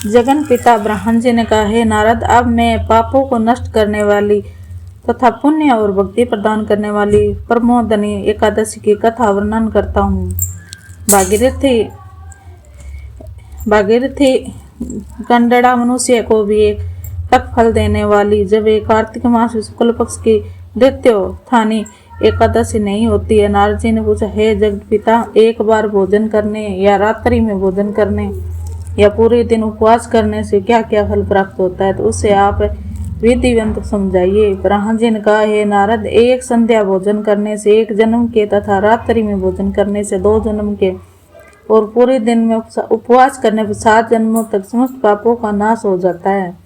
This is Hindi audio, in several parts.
जगन पिता ब्रह्मण जी ने कहा, हे नारद, अब मैं पापों को नष्ट करने वाली तथा पुण्य और भक्ति प्रदान करने वाली प्रमोदनी एकादशी की कथा वर्णन करता हूँ। भागीरथी गंडड़ा मनुष्य को भी एक तक फल देने वाली जब एक कार्तिक मास शुक्ल पक्ष की द्वितीयोत्थानी एकादशी नहीं होती है। नारद जी ने पूछा, हे जगत पिता, एक बार भोजन करने या रात्रि में भोजन करने या पूरे दिन उपवास करने से क्या क्या फल प्राप्त होता है, तो उससे आप विधिवंत समझाइए। ब्रह्मण जी ने कहा, हे नारद, एक संध्या भोजन करने से 1 जन्म के तथा रात्रि में भोजन करने से 2 जन्म के और पूरे दिन में उपवास करने पर 7 जन्मों तक समस्त पापों का नाश हो जाता है।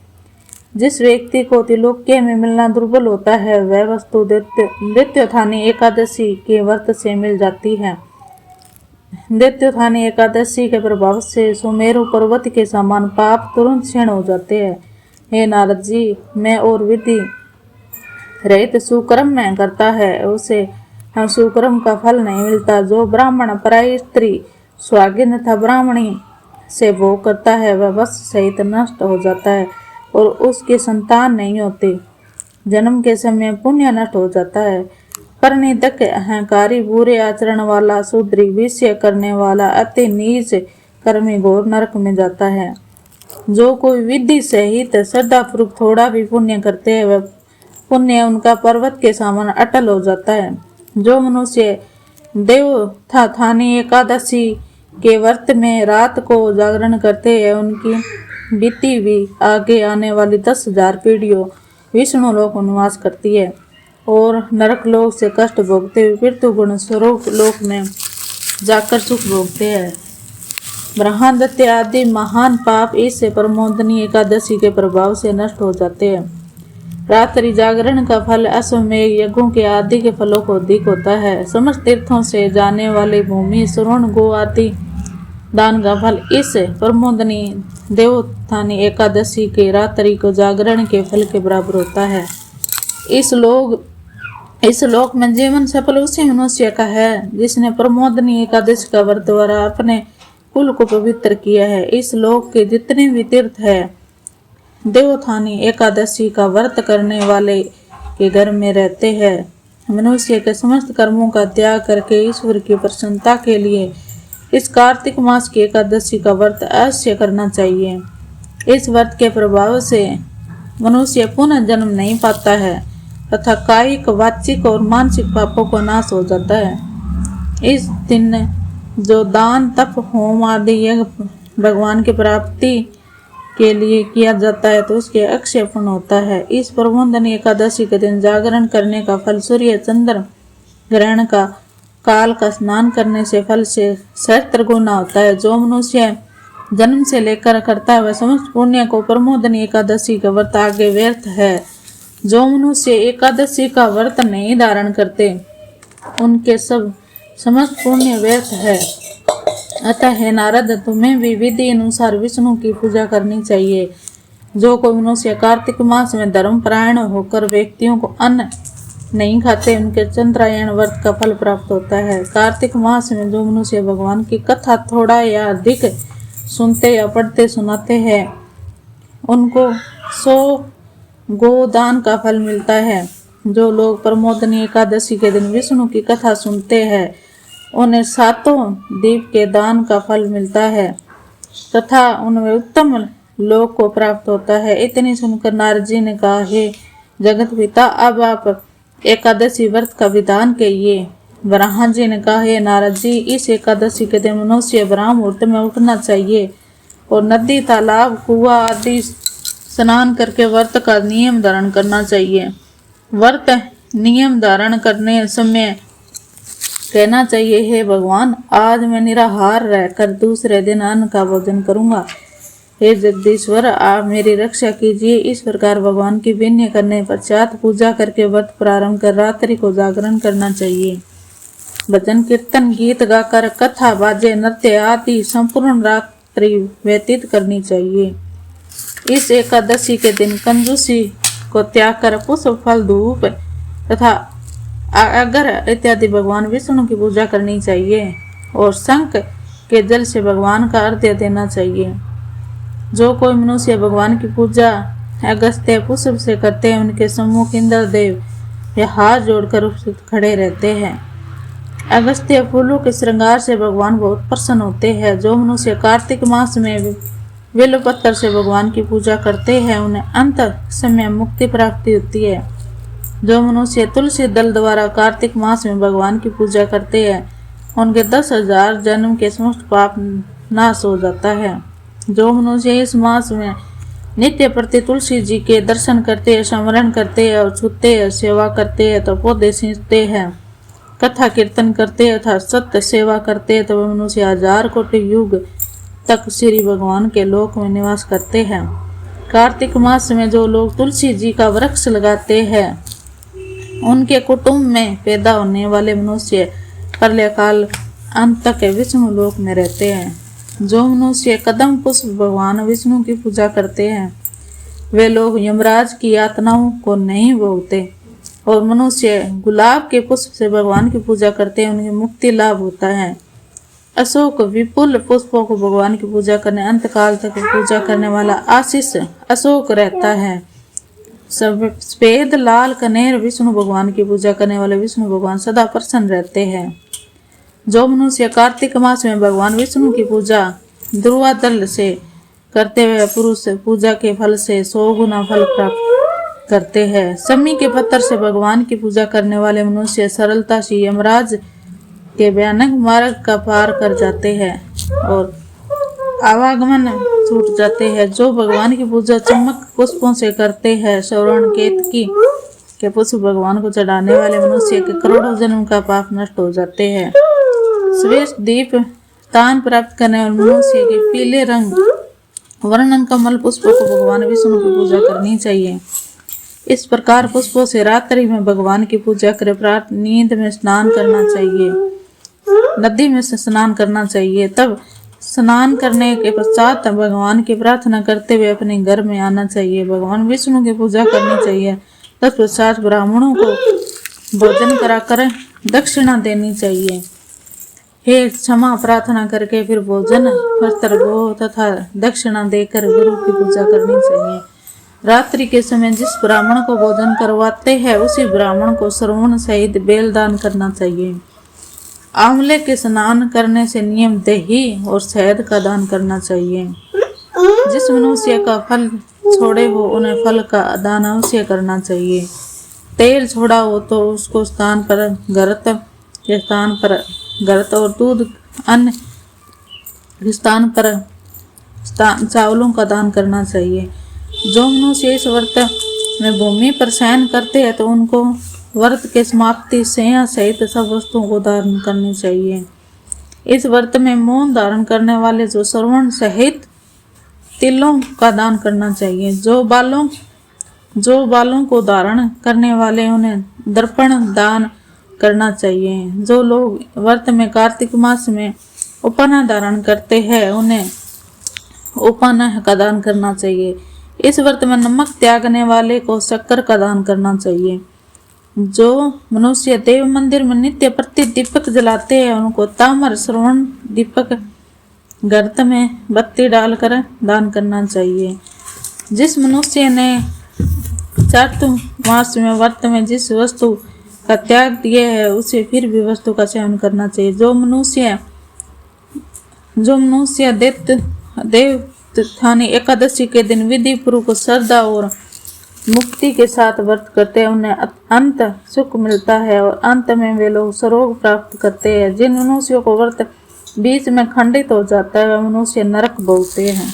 जिस व्यक्ति को त्रिलोक्य में मिलना दुर्बल होता है, वह वस्तु द्वितीयोत्थानी एकादशी के व्रत से मिल जाती है। द्वितीयोत्थानी एकादशी के प्रभाव से सुमेरु पर्वत के समान पाप तुरंत क्षीण हो जाते हैं। हे नारद जी, मैं और विधि रहित सुकर्म में करता है उसे सुकर्म का फल नहीं मिलता। जो ब्राह्मण पराई स्त्री स्वागिन तथा ब्राह्मणी से भोग करता है, वह वश सहित नष्ट हो जाता है और उसकी संतान नहीं होती। जन्म के समय पुण्य नष्ट हो जाता है। परिणितक, अहंकारी, बुरे आचरण वाला, शूद्री, विषय करने वाला, अति नीच कर्मी घोर नरक में जाता है। जो कोई विधि सहित श्रद्धापूर्वक थोड़ा भी पुण्य करते हैं, वह पुण्य उनका पर्वत के समान अटल हो जाता है। जो मनुष्य द्वितीयोत्थानी एकादशी के व्रत में रात को जागरण करते हैं, उनकी बीती भी आगे आने वाली 10,000 पीढ़ियों विष्णु लोक निवास करती है और नरक लोक से कष्ट भोगते हुए पृथ्वी गुण स्वरूप लोक में जाकर सुख भोगते हैं। ब्रह्मदत्य आदि महान पाप इस प्रमोदनी एकादशी के प्रभाव से नष्ट हो जाते हैं। रात्रि जागरण का फल अश्वमेघ यज्ञों के आदि के फलों को अधिक होता है। समस्त तीर्थों से जाने वाली भूमि, श्रवण, गो आदि दान का फल इस प्रमोदनी द्वितीयोत्थानी एकादशी के रात्रि को जागरण के फल के बराबर होता है। इस लोक में जीवन सफल उसी मनुष्य का है जिसने प्रमोदनी एकादशी का व्रत द्वारा अपने कुल को पवित्र किया है। इस लोक के जितने भी तीर्थ है, द्वितीयोत्थानी एकादशी का व्रत करने वाले के घर में रहते हैं। मनुष्य के समस्त कर्मों का त्याग करके ईश्वर की प्रसन्नता के लिए इस कार्तिक मास की एकादशी का व्रत अवश्य करना चाहिए। इस व्रत के प्रभाव से मनुष्य पुनः जन्म नहीं पाता है तथा कायिक, वाचिक और मानसिक पापों का नाश हो जाता है। इस दिन जो दान, तप, होम आदि यज्ञ भगवान की प्राप्ति के लिए किया जाता है, तो उसके अक्षय पुण्य होता है। इस प्रमोदनी एकादशी के दिन जागरण करने का फल सूर्य चंद्र ग्रहण का काल का स्नान करने से फल से 70 गुना होता है। जो मनुष्य जन्म से लेकर करता है, वह समस्त पुण्य को प्रमोदनी एकादशी का व्रत आगे व्यर्थ है। जो मनुष्य एकादशी का व्रत नहीं धारण करते, उनके समस्त पुण्य व्यर्थ है। अतः हे नारद, तुम्हें भी विधि अनुसार विष्णु की पूजा करनी चाहिए। जो कोई मनुष्य कार्तिक मास में धर्मपरायण होकर व्यक्तियों को अन्न नहीं खाते, उनके चंद्रायण व्रत का फल प्राप्त होता है। कार्तिक मास में जो मनुष्य भगवान की कथा थोड़ा या अधिक सुनते या पढ़ते सुनाते हैं, उनको 100 गोदान का फल मिलता है। जो लोग प्रमोदनी एकादशी के दिन विष्णु की कथा सुनते हैं, उन्हें 7 दीप के दान का फल मिलता है तथा उनमें उत्तम लोक को प्राप्त होता है। इतनी सुनकर नारद जी ने कहा, हे जगत पिता, अब आप एकादशी व्रत का विधान कहिए। ब्रह्मण जी ने कहा, हे नारद जी, इस एकादशी के दिन मनुष्य ब्राह्म मुहूर्त में उठना चाहिए और नदी, तालाब, कुआं आदि स्नान करके व्रत का नियम धारण करना चाहिए। व्रत नियम धारण करने समय कहना चाहिए, हे भगवान, आज मैं निराहार रहकर दूसरे दिन अन्न का भोजन करूंगा। हे जगदीश्वर, आप मेरी रक्षा कीजिए। इस प्रकार भगवान की विनय करने पश्चात पूजा करके व्रत प्रारंभ कर रात्रि को जागरण करना चाहिए। भजन, कीर्तन, गीत गाकर, कथा, बाजे, नृत्य आदि संपूर्ण रात्रि व्यतीत करनी चाहिए। इस एकादशी के दिन कंजूसी को त्याग कर पुष्प, फल, धूप तथा अगर इत्यादि भगवान विष्णु की पूजा करनी चाहिए और शंख के जल से भगवान का अर्घ्य देना चाहिए। जो कोई मनुष्य भगवान की पूजा अगस्त्य पुष्प से करते हैं, उनके सम्मुख इंद्रदेव या हाथ जोड़कर उपस्थित खड़े रहते हैं। अगस्त्य फूलों के श्रृंगार से भगवान बहुत प्रसन्न होते हैं। जो मनुष्य कार्तिक मास में बेलपत्र से भगवान की पूजा करते हैं, उन्हें अंत समय मुक्ति प्राप्ति होती है। जो मनुष्य तुलसी दल द्वारा कार्तिक मास में भगवान की पूजा करते हैं, उनके 10,000 जन्म के समस्त पाप नाश हो जाता है। जो मनुष्य इस मास में नित्य प्रति तुलसी जी के दर्शन करते हैं, स्मरण करते हैं और छूते हैं, सेवा करते हैं तो पौधे सींचते हैं, कथा कीर्तन करते हैं तथा सत्य सेवा करते हैं, तो वह मनुष्य 1000 कोटि युग तक श्री भगवान के लोक में निवास करते हैं। कार्तिक मास में जो लोग तुलसी जी का वृक्ष लगाते हैं, उनके कुटुंब में पैदा होने वाले मनुष्य प्रलय काल अंत तक विष्णु लोक में रहते हैं। जो मनुष्य कदम पुष्प भगवान विष्णु की पूजा करते हैं, वे लोग यमराज की यातनाओं को नहीं भोगते। और मनुष्य गुलाब के पुष्प से भगवान की पूजा करते हैं, उन्हें मुक्ति लाभ होता है। अशोक विपुल पुष्पों को भगवान की पूजा करने अंत काल तक पूजा करने वाला आशीष अशोक रहता है। सफेद लाल कनेर विष्णु भगवान की पूजा करने वाले विष्णु भगवान सदा प्रसन्न रहते हैं। जो मनुष्य कार्तिक मास में भगवान विष्णु की पूजा ध्रुवा दल से करते हुए पुरुष पूजा के फल से 100 गुना फल प्राप्त करते हैं। समी के पत्थर से भगवान की पूजा करने वाले मनुष्य सरलता से यमराज के भयानक मार्ग का पार कर जाते हैं और आवागमन छूट जाते हैं। जो भगवान की पूजा चमक पुष्पों से करते हैं, स्वर्ण केतकी के पुष्प भगवान को चढ़ाने वाले मनुष्य के करोड़ों जन्म का पाप नष्ट हो जाते हैं। श्रेष्ठ दीप दान प्राप्त करने वाले मनुष्य के पीले रंग वर्णन कमल पुष्पों को भगवान विष्णु की पूजा करनी चाहिए। इस प्रकार पुष्पों से रात्रि में भगवान की पूजा करें। प्रात नींद में स्नान करना चाहिए, नदी में स्नान करना चाहिए। तब स्नान करने के पश्चात भगवान की प्रार्थना करते हुए अपने घर में आना चाहिए। भगवान विष्णु की पूजा करनी चाहिए। तत्पश्चात ब्राह्मणों को भोजन कराकर दक्षिणा देनी चाहिए। हे क्षमा प्रार्थना करके फिर भोजन वस्त्र गो तथा दक्षिणा देकर गुरु की पूजा करनी चाहिए। रात्रि के समय जिस ब्राह्मण को भोजन करवाते हैं, उसी ब्राह्मण को श्रवण सहित बेल दान करना चाहिए। आंवले के स्नान करने से नियम दही और शहद का दान करना चाहिए। जिस मनुष्य का फल छोड़े हो, उन्हें फल का दान अवश्य करना चाहिए। तेल छोड़ा हो तो उसको स्थान पर घृत और दूध अन्य स्थान पर चावलों का दान करना चाहिए। जो मनुष्य इस व्रत में भूमि पर शयन करते हैं, तो उनको व्रत के समाप्ति से सहित सब वस्तुओं को दान करनी चाहिए। इस व्रत में मौन धारण करने वाले जो श्रवण सहित तिलों का दान करना चाहिए। जो बालों को धारण करने वाले, उन्हें दर्पण दान करना चाहिए। जो लोग व्रत में कार्तिक मास में उपाना धारण करते हैं, उन्हें उपाना का दान करना चाहिए। इस व्रत में नमक त्यागने वाले को शक्कर का दान करना चाहिए। जो मनुष्य देव मंदिर में नित्य प्रति दीपक जलाते हैं, उनको ताम्र श्रवण दीपक गर्त में बत्ती डालकर दान करना चाहिए। जिस मनुष्य ने चातुर्मास में व्रत में जिस वस्तु का त्याग दिया है, उसे फिर भी वस्तु का सेवन करना चाहिए। जो मनुष्य देवोत्थानी एकादशी के दिन विधि पूर्वक श्रद्धा और मुक्ति के साथ व्रत करते हैं, उन्हें अंत सुख मिलता है और अंत में वे लोग स्वरोग प्राप्त करते हैं। जिन मनुष्यों को व्रत बीच में खंडित हो जाता है, वह मनुष्य नरक भोगते हैं।